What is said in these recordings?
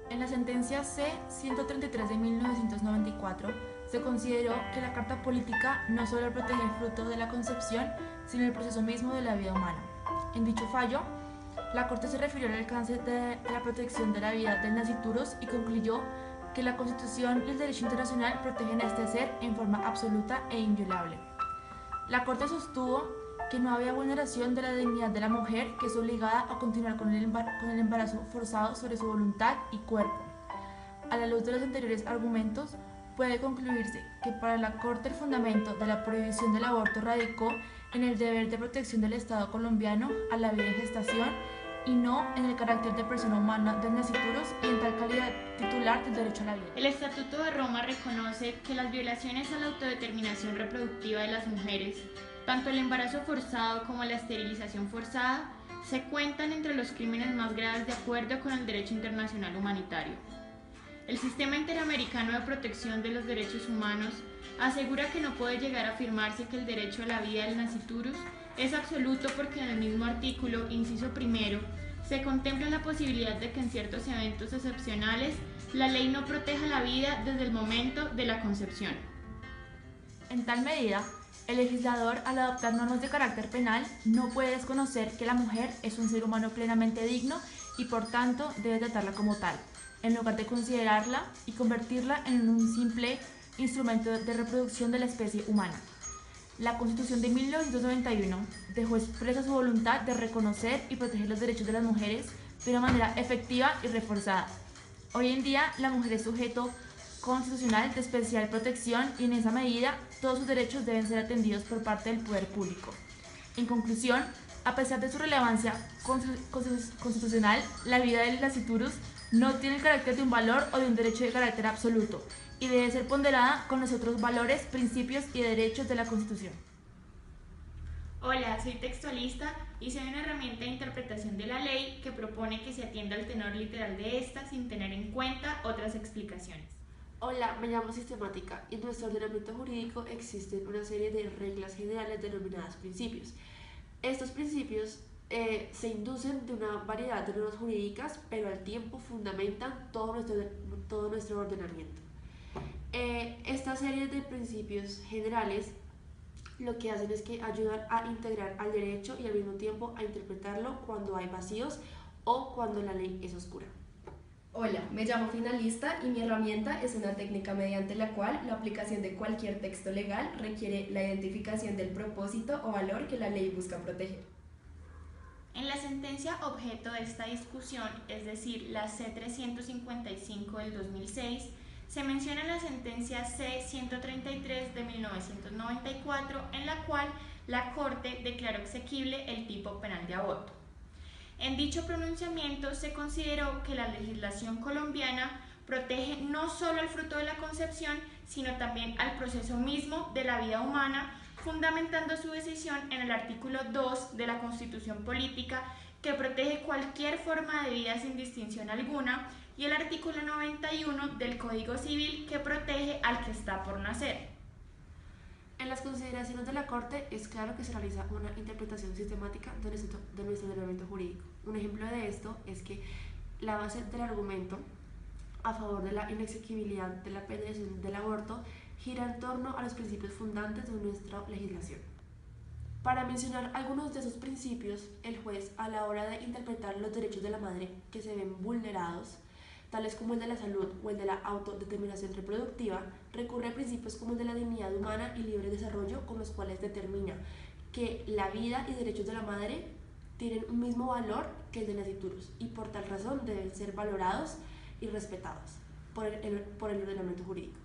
En la sentencia C-133 de 1994 se consideró que la Carta Política no solo protege el fruto de la concepción, sino el proceso mismo de la vida humana. En dicho fallo, la Corte se refirió al alcance de la protección de la vida del nasciturus y concluyó que la Constitución y el derecho internacional protegen a este ser en forma absoluta e inviolable. La Corte sostuvo que no había vulneración de la dignidad de la mujer que es obligada a continuar con el embarazo forzado sobre su voluntad y cuerpo. A la luz de los anteriores argumentos, puede concluirse que para la Corte el fundamento de la prohibición del aborto radicó en el deber de protección del Estado colombiano a la vida en gestación y no en el carácter de persona humana del nasciturus y en tal calidad titular del derecho a la vida. El Estatuto de Roma reconoce que las violaciones a la autodeterminación reproductiva de las mujeres, tanto el embarazo forzado como la esterilización forzada, se cuentan entre los crímenes más graves de acuerdo con el derecho internacional humanitario. El Sistema Interamericano de Protección de los Derechos Humanos asegura que no puede llegar a afirmarse que el derecho a la vida del nasciturus es absoluto porque en el mismo artículo, inciso primero, se contempla la posibilidad de que en ciertos eventos excepcionales la ley no proteja la vida desde el momento de la concepción. En tal medida, el legislador, al adoptar normas de carácter penal, no puede desconocer que la mujer es un ser humano plenamente digno y por tanto debe tratarla como tal, en lugar de considerarla y convertirla en un simple instrumento de reproducción de la especie humana. La Constitución de 1991 dejó expresa su voluntad de reconocer y proteger los derechos de las mujeres de una manera efectiva y reforzada. Hoy en día, la mujer es sujeto constitucional de especial protección y en esa medida todos sus derechos deben ser atendidos por parte del poder público. En conclusión, a pesar de su relevancia constitucional, la vida del nasciturus no tiene el carácter de un valor o de un derecho de carácter absoluto y debe ser ponderada con los otros valores, principios y derechos de la Constitución. Hola, soy textualista y soy una herramienta de interpretación de la ley que propone que se atienda al tenor literal de esta sin tener en cuenta otras explicaciones. Hola, me llamo Sistemática y en nuestro ordenamiento jurídico existen una serie de reglas generales denominadas principios. Estos principios se inducen de una variedad de normas jurídicas, pero al tiempo fundamentan todo nuestro ordenamiento. Esta serie de principios generales lo que hacen es que ayudan a integrar al derecho y al mismo tiempo a interpretarlo cuando hay vacíos o cuando la ley es oscura. Hola, me llamo Finalista y mi herramienta es una técnica mediante la cual la aplicación de cualquier texto legal requiere la identificación del propósito o valor que la ley busca proteger. En la sentencia objeto de esta discusión, es decir, la C-355 del 2006, se menciona la sentencia C-133 de 1994, en la cual la Corte declaró exequible el tipo penal de aborto. En dicho pronunciamiento se consideró que la legislación colombiana protege no solo al fruto de la concepción, sino también al proceso mismo de la vida humana, fundamentando su decisión en el artículo 2 de la Constitución Política, que protege cualquier forma de vida sin distinción alguna, y el artículo 91 del Código Civil, que protege al que está por nacer. En las consideraciones de la Corte es claro que se realiza una interpretación sistemática de nuestro ordenamiento jurídico. Un ejemplo de esto es que la base del argumento a favor de la inexequibilidad de la penalización del aborto gira en torno a los principios fundantes de nuestra legislación. Para mencionar algunos de esos principios, el juez, a la hora de interpretar los derechos de la madre que se ven vulnerados, tales como el de la salud o el de la autodeterminación reproductiva, recurre a principios como el de la dignidad humana y libre desarrollo, con los cuales determina que la vida y derechos de la madre tienen un mismo valor que el de nasciturus y por tal razón deben ser valorados y respetados por el ordenamiento jurídico.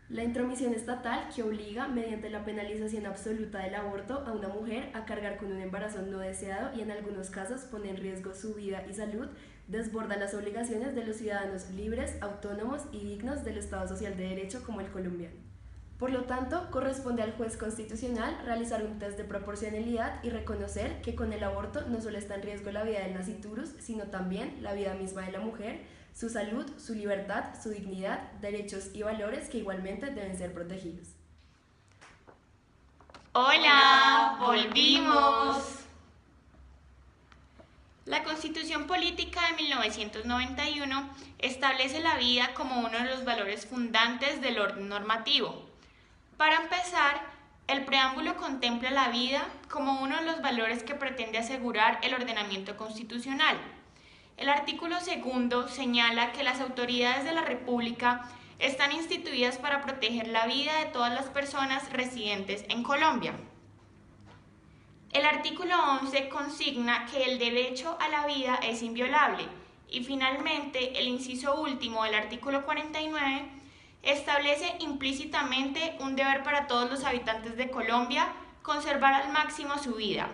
La intromisión estatal que obliga, mediante la penalización absoluta del aborto, a una mujer a cargar con un embarazo no deseado y en algunos casos pone en riesgo su vida y salud, desborda las obligaciones de los ciudadanos libres, autónomos y dignos del Estado Social de Derecho como el colombiano. Por lo tanto, corresponde al juez constitucional realizar un test de proporcionalidad y reconocer que con el aborto no solo está en riesgo la vida del nasciturus, sino también la vida misma de la mujer, su salud, su libertad, su dignidad, derechos y valores que igualmente deben ser protegidos. ¡Hola! ¡Volvimos! La Constitución Política de 1991 establece la vida como uno de los valores fundantes del orden normativo. Para empezar, el preámbulo contempla la vida como uno de los valores que pretende asegurar el ordenamiento constitucional. El artículo 2 señala que las autoridades de la República están instituidas para proteger la vida de todas las personas residentes en Colombia. El artículo 11 consigna que el derecho a la vida es inviolable y finalmente el inciso último del artículo 49 establece implícitamente un deber para todos los habitantes de Colombia conservar al máximo su vida.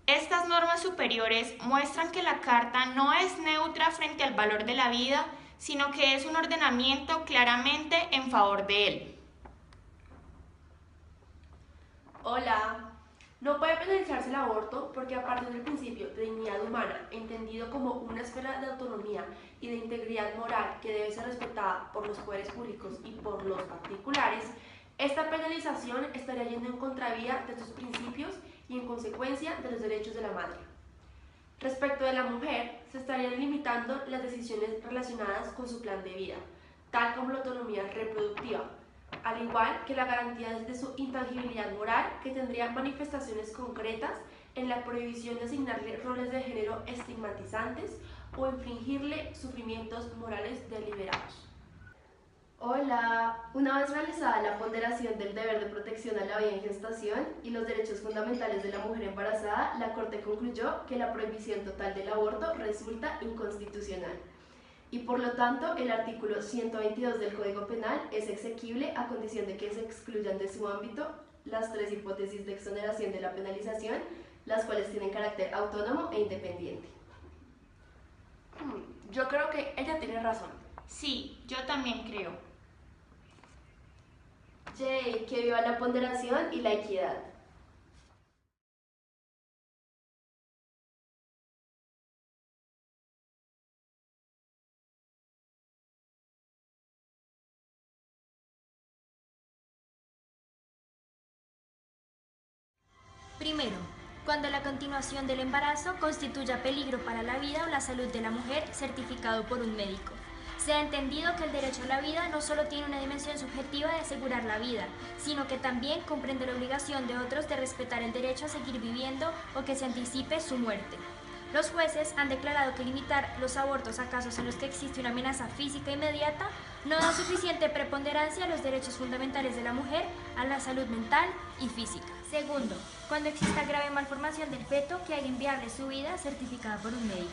Estas normas superiores muestran que la Carta no es neutra frente al valor de la vida, sino que es un ordenamiento claramente en favor de él. Hola. No puede penalizarse el aborto porque a partir del principio de dignidad humana, entendido como una esfera de autonomía y de integridad moral que debe ser respetada por los poderes públicos y por los particulares, esta penalización estaría yendo en contravía de estos principios y en consecuencia de los derechos de la madre. Respecto de la mujer, se estarían limitando las decisiones relacionadas con su plan de vida, tal como la autonomía reproductiva, al igual que la garantía de su intangibilidad moral, que tendría manifestaciones concretas en la prohibición de asignarle roles de género estigmatizantes o infligirle sufrimientos morales deliberados. Hola, una vez realizada la ponderación del deber de protección a la vida en gestación y los derechos fundamentales de la mujer embarazada, la Corte concluyó que la prohibición total del aborto resulta inconstitucional. Y por lo tanto, el artículo 122 del Código Penal es exequible a condición de que se excluyan de su ámbito las 3 hipótesis de exoneración de la penalización, las cuales tienen carácter autónomo e independiente. Yo creo que ella tiene razón. Sí, yo también creo. Yay, que viva la ponderación y la equidad. Primero, cuando la continuación del embarazo constituya peligro para la vida o la salud de la mujer certificado por un médico. Se ha entendido que el derecho a la vida no solo tiene una dimensión subjetiva de asegurar la vida, sino que también comprende la obligación de otros de respetar el derecho a seguir viviendo o que se anticipe su muerte. Los jueces han declarado que limitar los abortos a casos en los que existe una amenaza física inmediata no da suficiente preponderancia a los derechos fundamentales de la mujer, a la salud mental y física. Segundo, cuando exista grave malformación del feto que haga inviable su vida certificada por un médico.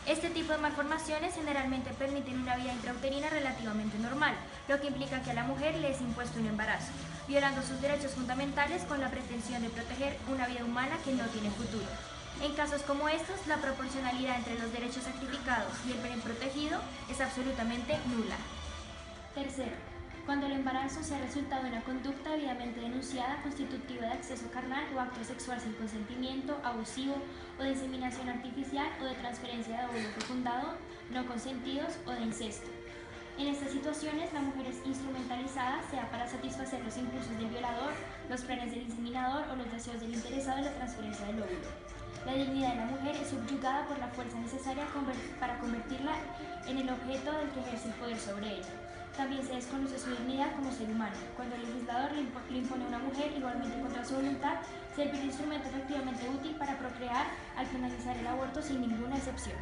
Este tipo de malformaciones generalmente permiten una vida intrauterina relativamente normal, lo que implica que a la mujer le es impuesto un embarazo, violando sus derechos fundamentales con la pretensión de proteger una vida humana que no tiene futuro. En casos como estos, la proporcionalidad entre los derechos sacrificados y el bien protegido es absolutamente nula. Tercero, cuando el embarazo sea resultado de una conducta debidamente denunciada constitutiva de acceso carnal o acto sexual sin consentimiento, abusivo o de inseminación artificial o de transferencia de óvulo fecundado, no consentidos o de incesto. En estas situaciones, la mujer es instrumentalizada, sea para satisfacer los impulsos del violador, los planes del inseminador o los deseos del interesado en la transferencia del óvulo. La dignidad de la mujer es subyugada por la fuerza necesaria para convertirla en el objeto del que ejerce el poder sobre ella. También se desconoce su dignidad como ser humano. Cuando el legislador le impone a una mujer, igualmente contra su voluntad, ser un instrumento efectivamente útil para procrear al penalizar el aborto sin ninguna excepción.